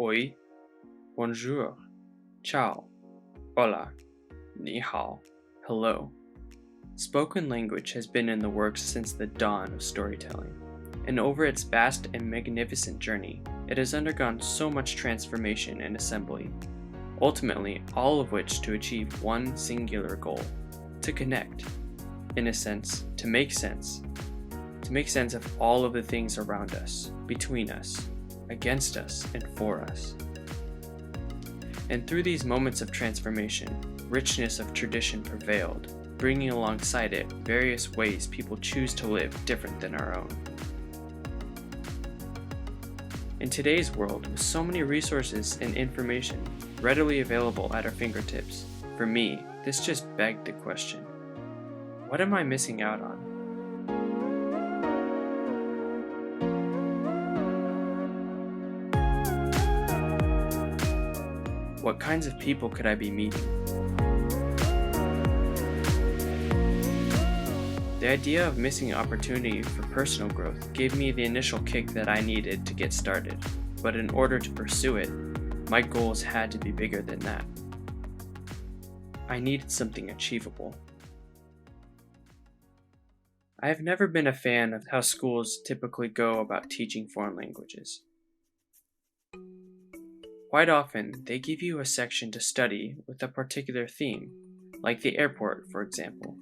oi, bonjour, ciao, hola, ni hao, hello. Spoken language has been in the works since the dawn of storytelling, and over its vast and magnificent journey, it has undergone so much transformation and assembly, ultimately all of which to achieve one singular goal: to connect, in a sense, to make sense of all of the things around us, between us, against us, and for us. And through these moments of transformation, richness of tradition prevailed, bringing alongside it various ways people choose to live different than our own. In today's world, with so many resources and information readily available at our fingertips, for me, this just begged the question: what am I missing out on? What kinds of people could I be meeting? The idea of missing opportunity for personal growth gave me the initial kick that I needed to get started, but in order to pursue it, my goals had to be bigger than that. I needed something achievable. I have never been a fan of how schools typically go about teaching foreign languages. Quite often, they give you a section to study with a particular theme, like the airport, for example.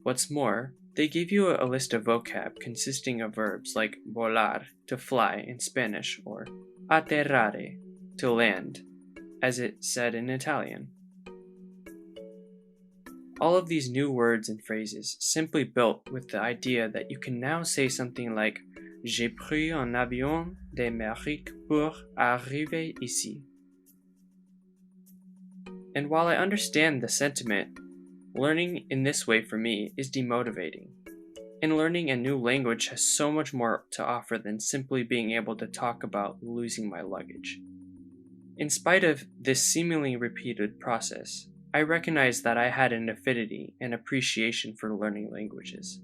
What's more, they give you a list of vocab consisting of verbs like volar, to fly in Spanish, or atterrare, to land, as it's said in Italian. All of these new words and phrases simply built with the idea that you can now say something like "J'ai pris un avion d'Amérique pour arriver ici." And while I understand the sentiment, learning in this way for me is demotivating. And learning a new language has so much more to offer than simply being able to talk about losing my luggage. In spite of this seemingly repeated process, I recognized that I had an affinity and appreciation for learning languages.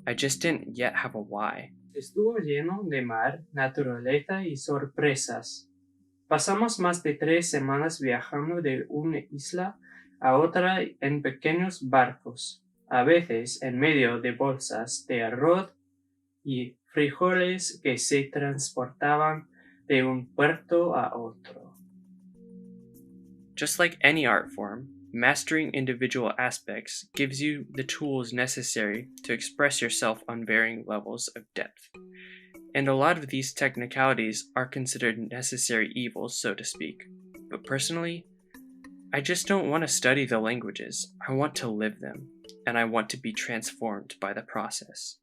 I just didn't yet have a why. Estuvo lleno de mar, naturaleza y sorpresas. Pasamos más de 3 semanas viajando de una isla a otra en pequeños barcos, a veces en medio de bolsas de arroz y frijoles que se transportaban de un puerto a otro. Just like any art form, mastering individual aspects gives you the tools necessary to express yourself on varying levels of depth. And a lot of these technicalities are considered necessary evils, so to speak. But personally, I just don't want to study the languages. I want to live them, and I want to be transformed by the process.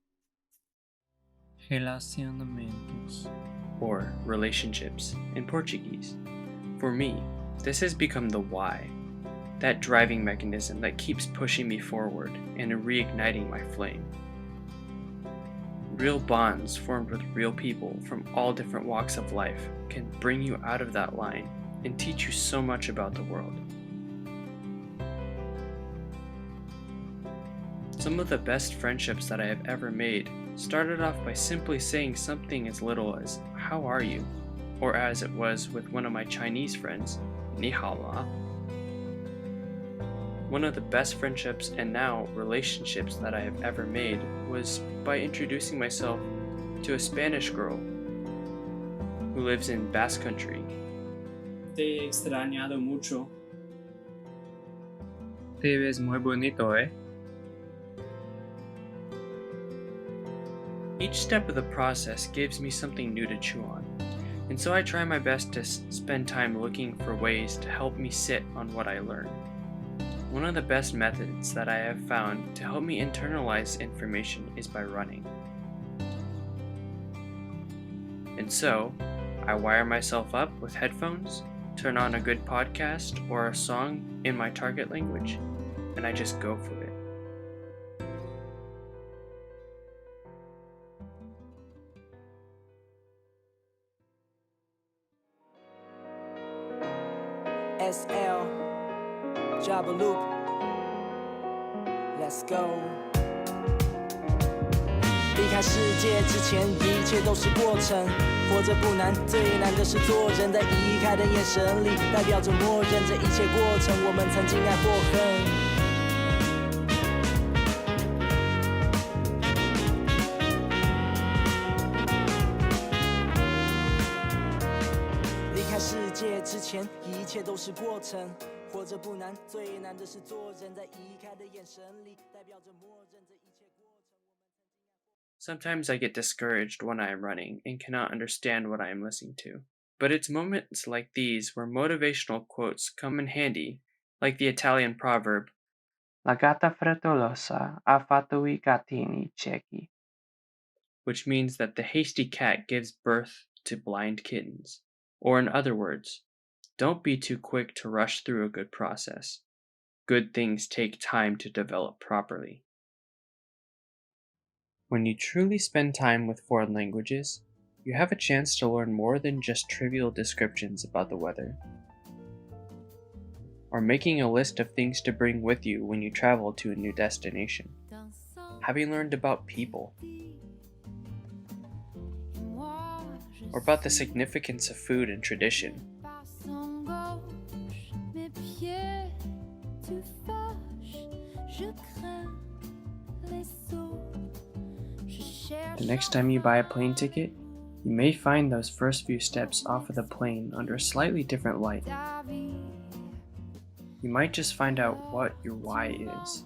Relacionamentos, or relationships in Portuguese. For me, this has become the why, that driving mechanism that keeps pushing me forward and reigniting my flame. Real bonds formed with real people from all different walks of life can bring you out of that line and teach you so much about the world. Some of the best friendships that I have ever made started off by simply saying something as little as "How are you?" or as it was with one of my Chinese friends, "Ni hao ma." One of the best friendships and now relationships that I have ever made was by introducing myself to a Spanish girl who lives in Basque Country. Te he extrañado mucho. te ves muy bonito, eh? Each step of the process gives me something new to chew on, and so I try my best to spend time looking for ways to help me sit on what I learn. One of the best methods that I have found to help me internalize information is by running. And so, I wire myself up with headphones, turn on a good podcast or a song in my target language, and I just go for it. SL, Jabalu, let's go. 离开世界之前，一切都是过程。活着不难，最难的是做人。在移开的眼神里，代表着默认这一切过程。我们曾经爱或恨。世界之前，一切都是过程。活着不难，最难的是做人。在移开的眼神里，代表着默认这一切过程。Sometimes I get discouraged when I am running and cannot understand what I am listening to. But it's moments like these where motivational quotes come in handy, like the Italian proverb, La gatta frettolosa ha fatto I gattini ciechi. which means that the hasty cat gives birth to blind kittens. Or in other words, don't be too quick to rush through a good process. Good things take time to develop properly. When you truly spend time with foreign languages, you have a chance to learn more than just trivial descriptions about the weather, or making a list of things to bring with you when you travel to a new destination. Having learned about people, or about the significance of food and tradition. The next time you buy a plane ticket, you may find those first few steps off of the plane under a slightly different light. You might just find out what your why is.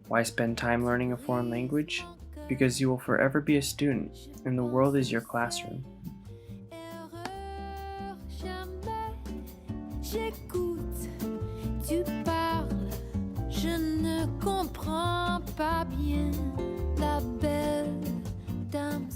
Why spend time learning a foreign language? Because you will forever be a student, and the world is your classroom. J'écoute, tu parles, je ne comprends pas bien la belle dame.